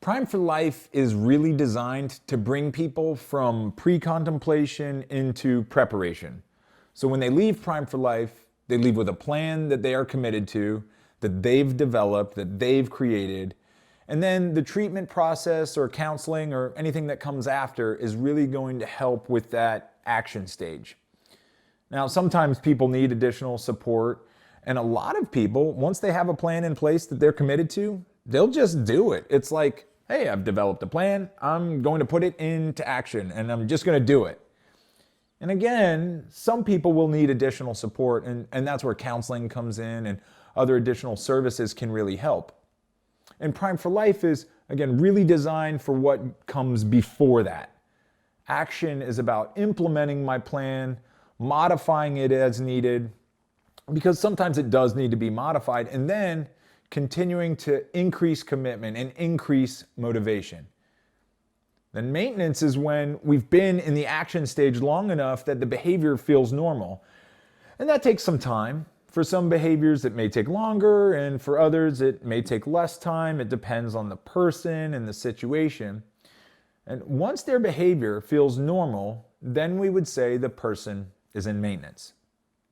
Prime for Life is really designed to bring people from pre-contemplation into preparation. So when they leave Prime for Life, they leave with a plan that they are committed to, that they've developed, that they've created. And then the treatment process or counseling or anything that comes after is really going to help with that action stage. Now, sometimes people need additional support, and a lot of people, once they have a plan in place that they're committed to, they'll just do it. It's like, hey, I've developed a plan, I'm going to put it into action, and I'm just going to do it. And again, some people will need additional support, and that's where counseling comes in and other additional services can really help. And Prime for Life is, again, really designed for what comes before that. Action is about implementing my plan, modifying it as needed, because sometimes it does need to be modified, and then continuing to increase commitment and increase motivation. Then maintenance is when we've been in the action stage long enough that the behavior feels normal. And that takes some time. For some behaviors, it may take longer, and for others, it may take less time. It depends on the person and the situation. And once their behavior feels normal, then we would say the person is in maintenance.